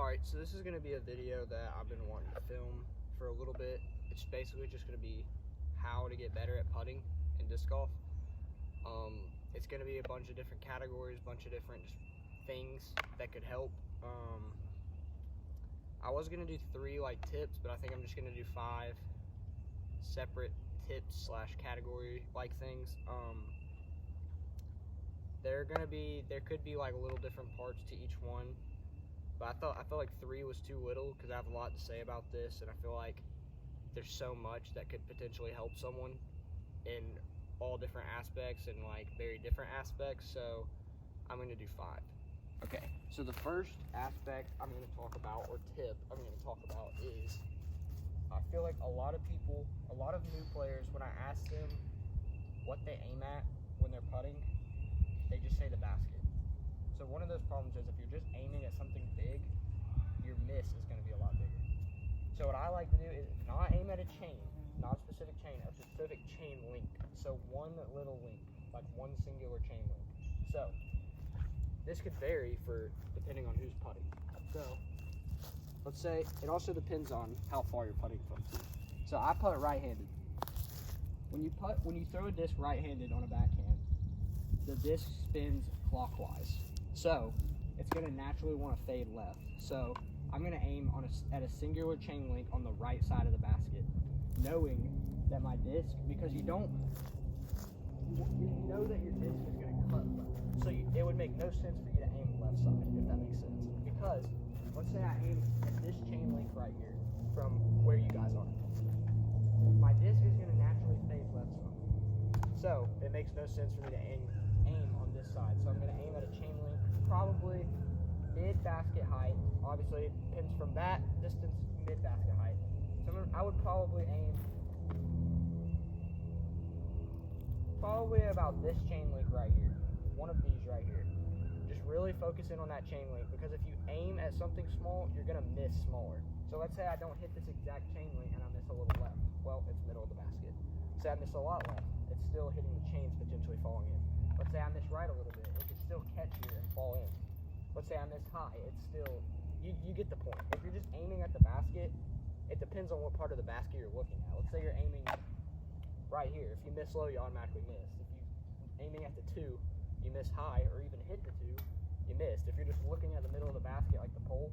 Alright, so this is going to be a video that I've been wanting to film for a little bit. It's basically just going to be how to get better at putting in disc golf. It's going to be a bunch of different categories, a bunch of different things that could help. I was going to do 3 tips, but I think I'm just going to do 5 separate tips slash category things. There could be little different parts to each one. But I felt like 3 was too little because I have a lot to say about this, and I feel like there's so much that could potentially help someone in all different aspects and very different aspects. So I'm going to do 5. Okay, so the first aspect I'm going to talk about, or tip I'm going to talk about, is I feel like a lot of new players, when I ask them what they aim at when they're putting, they just say the basket. So one of those problems is if you're just aiming at something big, your miss is going to be a lot bigger. So what I like to do is not aim at a chain, not a specific chain, a specific chain link. So one little link, like one singular chain link. So this could vary depending on who's putting. So let's say it also depends on how far you're putting from too. So I putt right-handed. When you throw a disc right-handed on a backhand, the disc spins clockwise. So it's going to naturally want to fade left. So I'm going to aim at a singular chain link on the right side of the basket, knowing that my disc, because you know that your disc is going to cut left. So it would make no sense for you to aim left side, if that makes sense. Because let's say I aim at this chain link right here from where you guys are. My disc is going to naturally fade left side. So it makes no sense for me to aim on this side. So I'm going to aim at a chain link, probably mid-basket height. Obviously, it depends from that distance, mid-basket height. So I would probably aim about this chain link right here. One of these right here. Just really focus in on that chain link, because if you aim at something small, you're going to miss smaller. So let's say I don't hit this exact chain link and I miss a little left. Well, it's middle of the basket. Say I miss a lot left. It's still hitting the chains, potentially falling in. Let's say I miss right a little bit. It could still catch here and fall in. Let's say I miss high. It's still, you get the point. If you're just aiming at the basket, it depends on what part of the basket you're looking at. Let's say you're aiming right here. If you miss low, you automatically miss. If you're aiming at the 2, you miss high, or even hit the 2, you missed. If you're just looking at the middle of the basket, like the pole,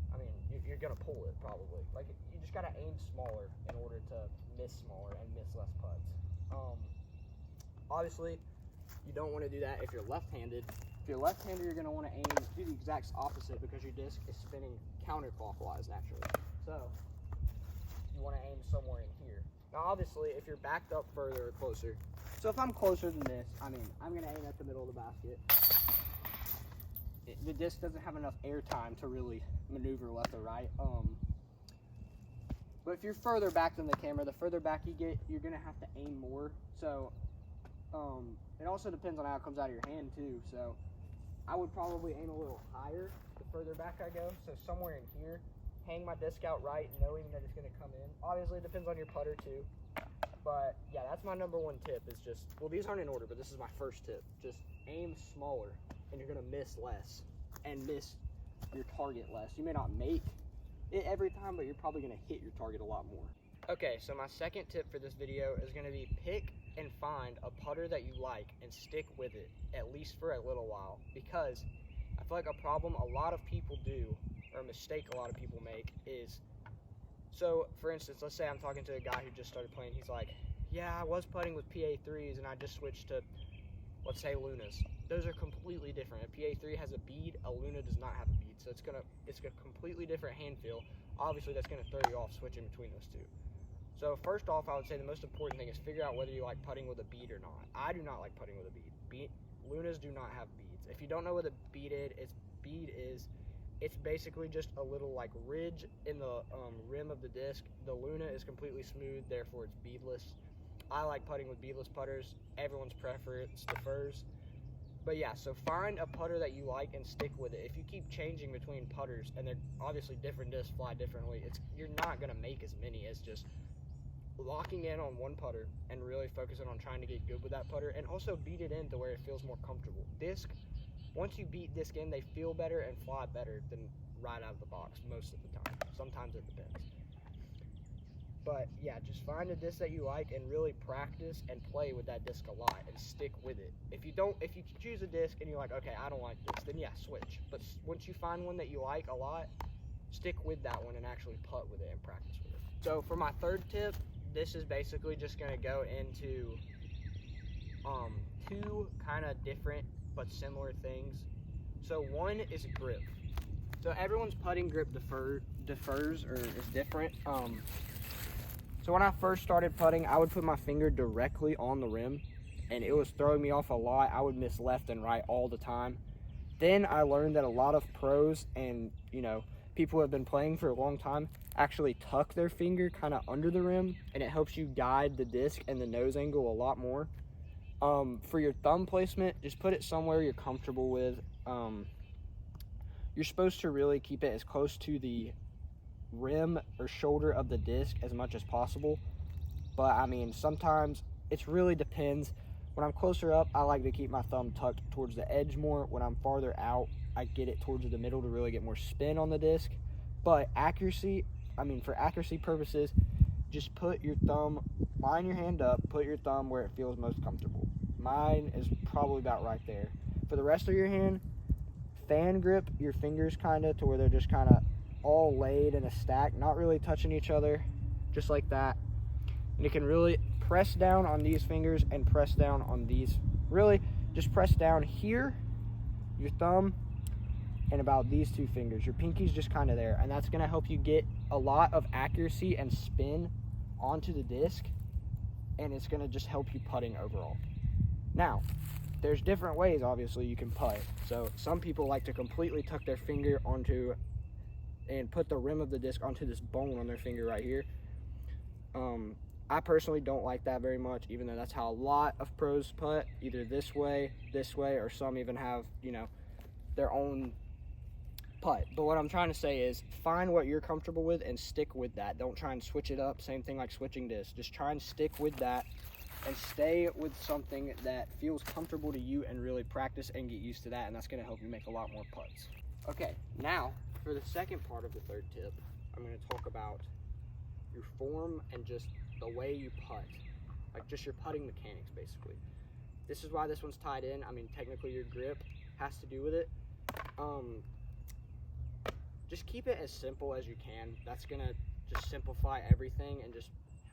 I mean, you're going to pull it probably. You just got to aim smaller in order to miss smaller and miss less putts. Obviously, you don't want to do that if you're left-handed. If you're left-handed, you're going to want to do the exact opposite, because your disc is spinning counterclockwise naturally. So you want to aim somewhere in here. Now, obviously, if you're backed up further or closer, so if I'm closer than this, I'm going to aim at the middle of the basket. The disc doesn't have enough air time to really maneuver left or right. But if you're further back than the camera, the further back you get, you're going to have to aim more. So it also depends on how it comes out of your hand too. So I would probably aim a little higher the further back I go. So somewhere in here, hang my disc out right, knowing that it's going to come in. Obviously, it depends on your putter too. But yeah, that's my number 1 tip, is just, well, these aren't in order, but this is my first tip. Just aim smaller, and you're going to miss less and miss your target less. You may not make it every time, but you're probably going to hit your target a lot more. Okay, so my second tip for this video is going to be pick and find a putter that you like and stick with it, at least for a little while. Because I feel like a problem a lot of people do, or a mistake a lot of people make, is, so for instance, let's say I'm talking to a guy who just started playing. He's like, yeah, I was putting with PA3s and I just switched to, let's say, Lunas. Those are completely different. A PA3 has a bead, a Luna does not have a bead. So it's a completely different hand feel. Obviously, that's going to throw you off switching between those two. So first off, I would say the most important thing is figure out whether you like putting with a bead or not. I do not like putting with a bead. Lunas do not have beads. If you don't know what a bead is, it's basically just a little ridge in the rim of the disc. The Luna is completely smooth, therefore it's beadless. I like putting with beadless putters. Everyone's preference differs. But yeah, so find a putter that you like and stick with it. If you keep changing between putters, and they're obviously different discs fly differently, you're not going to make as many as just locking in on one putter and really focusing on trying to get good with that putter, and also beat it in to where it feels more comfortable. Once you beat disc in, they feel better and fly better than right out of the box most of the time. Sometimes it depends. But yeah, just find a disc that you like and really practice and play with that disc a lot and stick with it. If you choose a disc and you're like, okay, I don't like this, then yeah, switch. But once you find one that you like a lot, stick with that one and actually putt with it and practice with it. So for my third tip, this is basically just gonna go into two kind of different but similar things. So one is grip. So everyone's putting grip differs or is different. So when I first started putting, I would put my finger directly on the rim, and it was throwing me off a lot. I would miss left and right all the time. Then I learned that a lot of pros and, people who have been playing for a long time actually tuck their finger kind of under the rim, and it helps you guide the disc and the nose angle a lot more. For your thumb placement, just put it somewhere you're comfortable with. You're supposed to really keep it as close to the rim or shoulder of the disc as much as possible, but I mean, sometimes it really depends. When I'm closer up, I like to keep my thumb tucked towards the edge more. When I'm farther out, I get it towards the middle to really get more spin on the disc. But for accuracy purposes, just put your thumb, line your hand up, put your thumb where it feels most comfortable. Mine is probably about right there. For the rest of your hand, fan grip your fingers kind of to where they're just kind of all laid in a stack, not really touching each other, just like that. And you can really press down on these fingers and press down on these. Really just press down here, your thumb, and about these two fingers. Your pinky's just kind of there, and that's going to help you get a lot of accuracy and spin onto the disc, and it's going to just help you putting overall. Now, there's different ways, obviously, you can putt. So some people like to completely tuck their finger onto and put the rim of the disc onto this bone on their finger right here. I personally don't like that very much, even though that's how a lot of pros putt, either this way, or some even have, their own putt. But what I'm trying to say is find what you're comfortable with and stick with that. Don't try and switch it up. Same thing like switching discs. Just try and stick with that and stay with something that feels comfortable to you and really practice and get used to that, and that's going to help you make a lot more putts. Okay, now for the second part of the third tip, I'm going to talk about your form and just the way you putt, like just your putting mechanics basically. This is why this one's tied in. I mean, technically your grip has to do with it. Just keep it as simple as you can. That's going to just simplify everything and just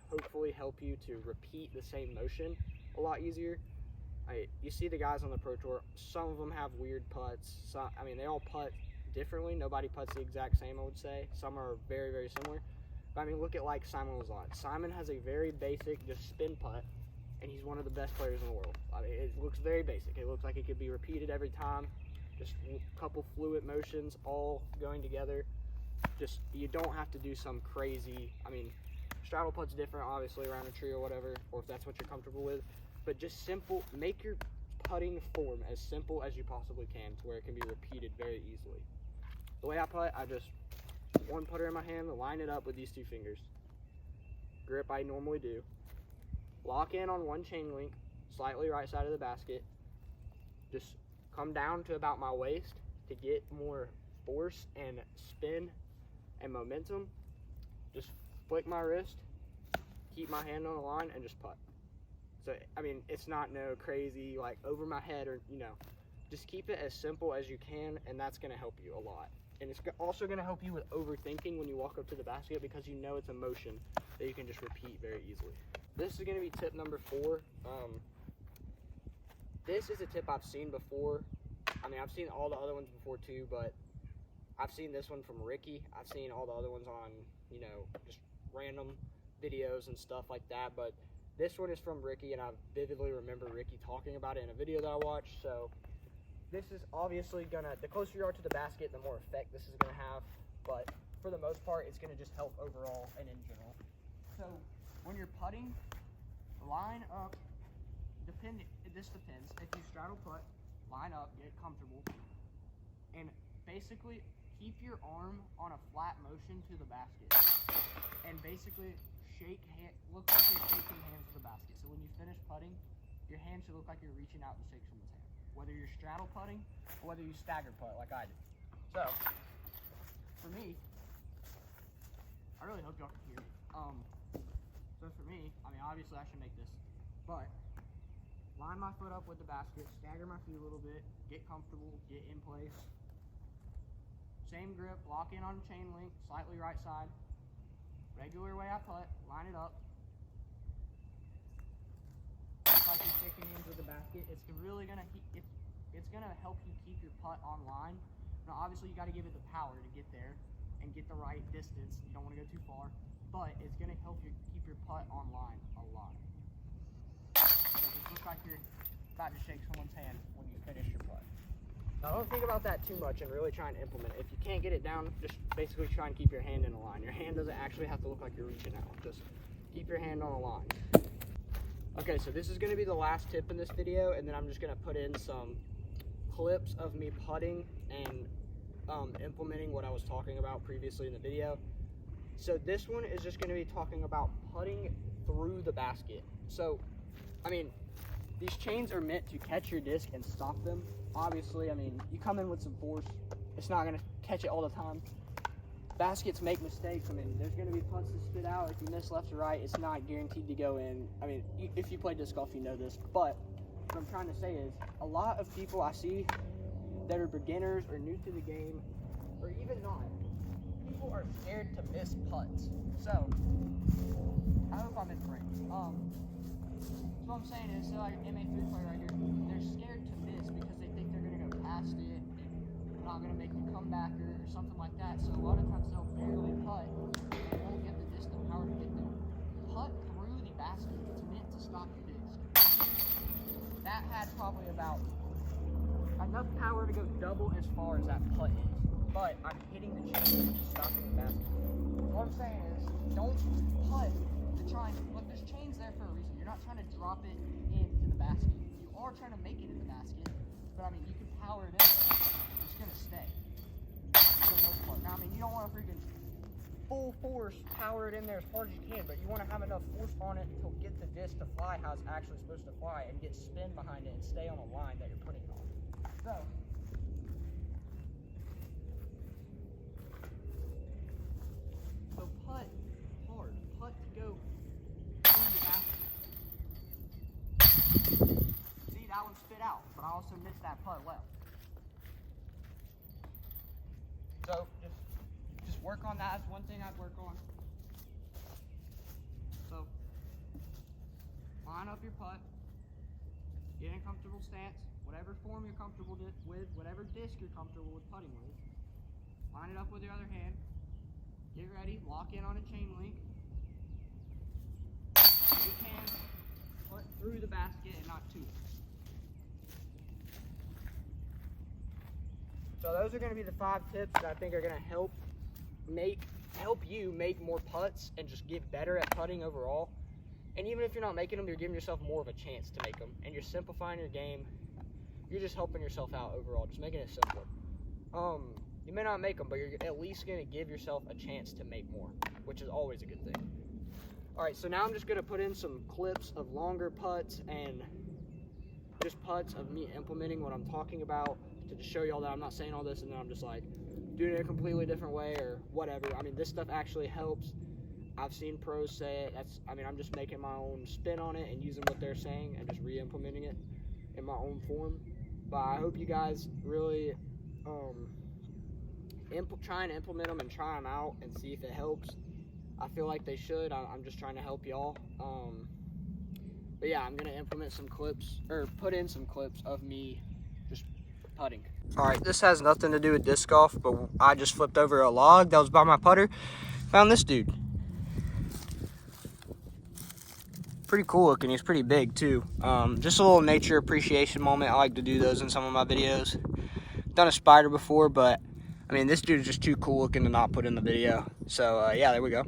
hopefully help you to repeat the same motion a lot easier. You see the guys on the Pro Tour, some of them have weird putts. They all putt differently. Nobody putts the exact same, I would say. Some are very, very similar. But look at like Simon Lizotte. Simon has a very basic, just spin putt, and he's one of the best players in the world. It looks very basic. It looks like it could be repeated every time. Just a couple fluid motions all going together. You don't have to do some crazy, straddle putt's different, obviously, around a tree or whatever, or if that's what you're comfortable with. But just simple, make your putting form as simple as you possibly can to where it can be repeated very easily. The way I putt, I just one putter in my hand, line it up with these two fingers. Grip I normally do. Lock in on one chain link, slightly right side of the basket. Just come down to about my waist to get more force and spin and momentum. Just flick my wrist, keep my hand on the line, and just putt. So, it's not no crazy, like, over my head or, just keep it as simple as you can, and that's going to help you a lot. And it's also going to help you with overthinking when you walk up to the basket because you know it's a motion that you can just repeat very easily. This is going to be tip number 4. This is a tip I've seen before. I've seen all the other ones before too, but I've seen this one from Ricky. I've seen all the other ones on, just random videos and stuff like that, but this one is from Ricky, and I vividly remember Ricky talking about it in a video that I watched. So this is obviously the closer you are to the basket, the more effect this is gonna have, but for the most part, it's gonna just help overall and in general. So when you're putting, line up, this depends. If you straddle putt, line up, get comfortable, and basically keep your arm on a flat motion to the basket, and basically look like you're shaking hands with the basket. So when you finish putting, your hand should look like you're reaching out to shake someone's hand, whether you're straddle putting or whether you stagger putt like I do. So really hope y'all can hear me. So for me, I mean, obviously I should make this, but line my foot up with the basket, stagger my feet a little bit, get comfortable, get in place. Same grip, lock in on the chain link, slightly right side. Regular way I putt, line it up. Just like you're shaking hands with the basket, it's really gonna help you keep your putt on line. Now obviously you gotta give it the power to get there and get the right distance. You don't wanna go too far, but it's gonna help you keep your putt on line a lot. So it looks like you're about to shake someone's hand when you finish your putt. Now don't think about that too much and really try and implement it. If you can't get it down, just basically try and keep your hand in a line. Your hand doesn't actually have to look like you're reaching out. Just keep your hand on a line. Okay, so this is gonna be the last tip in this video, and then I'm just gonna put in some clips of me putting and implementing what I was talking about previously in the video. So this one is just gonna be talking about putting through the basket. So, I mean, these chains are meant to catch your disc and stop them. Obviously, I mean, you come in with some force, it's not gonna catch it all the time. Baskets make mistakes. I mean, there's gonna be putts to spit out. If you miss left or right, it's not guaranteed to go in. I mean, if you play disc golf, you know this. But what I'm trying to say is, a lot of people I see that are beginners or new to the game, or even not, people are scared to miss putts. So, I hope I'm in frame. So what I'm saying is, like MA3 player right here, they're scared to miss because they think they're gonna go past it, and they're not gonna make the comebacker or something like that. So a lot of times they'll barely putt, and they won't get the disc power to get there. Putt through the basket. It's meant to stop your disc. That had probably about enough power to go double as far as that putt is, but I'm hitting the chain and stopping the basket. What I'm saying is, don't putt to try and look. There's chains there for a reason. You're not trying to drop it into the basket. You are trying to make it in the basket, but I mean, you can power it in there. It's gonna stay for the most part. Now, I mean, you don't want to freaking full force power it in there as hard as you can, but you want to have enough force on it to get the disc to fly how it's actually supposed to fly and get spin behind it and stay on a line that you're putting it on. So, putt hard. Putt to go through the basket. See, that one spit out, but I also missed that putt left. So, just work on that. That's one thing I'd work on. So, line up your putt. Get in a comfortable stance. Whatever form you're comfortable with, whatever disc you're comfortable with putting with. Line it up with your other hand. Get ready, lock in on a chain link. You can put through the basket and not to it. So those are going to be the 5 tips that I think are going to help you make more putts and just get better at putting overall. And even if you're not making them, you're giving yourself more of a chance to make them. And you're simplifying your game. You're just helping yourself out overall, just making it simpler. You may not make them, but you're at least going to give yourself a chance to make more, which is always a good thing. All right, so now I'm just going to put in some clips of longer putts and just putts of me implementing what I'm talking about to just show y'all that I'm not saying all this and then I'm just like doing it a completely different way or whatever. I mean, this stuff actually helps. I've seen pros say it. I'm just making my own spin on it and using what they're saying and just re-implementing it in my own form. But I hope you guys really try and implement them and try them out and see if it helps. I feel like they should. I'm just trying to help y'all. But yeah, I'm gonna implement some clips or put in some clips of me just putting. All right, this has nothing to do with disc golf, but I just flipped over a log that was by my putter. Found this dude. Pretty cool looking. He's pretty big too. Just a little nature appreciation moment. I like to do those in some of my videos. Done a spider before, but I mean, this dude is just too cool looking to not put in the video. So yeah, there we go.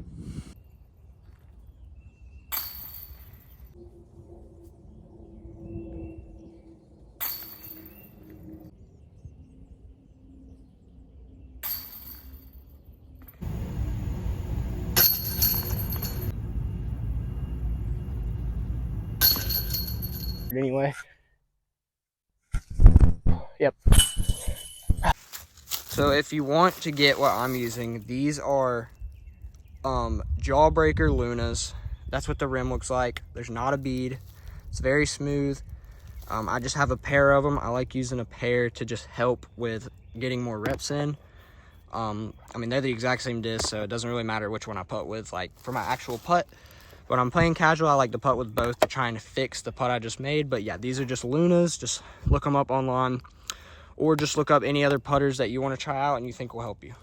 Anyway. Yep. So if you want to get what I'm using, these are Jawbreaker Lunas. That's what the rim looks like. There's not a bead. It's very smooth. I just have a pair of them. I like using a pair to just help with getting more reps in. I mean, they're the exact same disc, so it doesn't really matter which one I putt with. Like, for my actual putt, when I'm playing casual, I like to putt with both to try and fix the putt I just made. But yeah, these are just Lunas. Just look them up online, or just look up any other putters that you want to try out and you think will help you.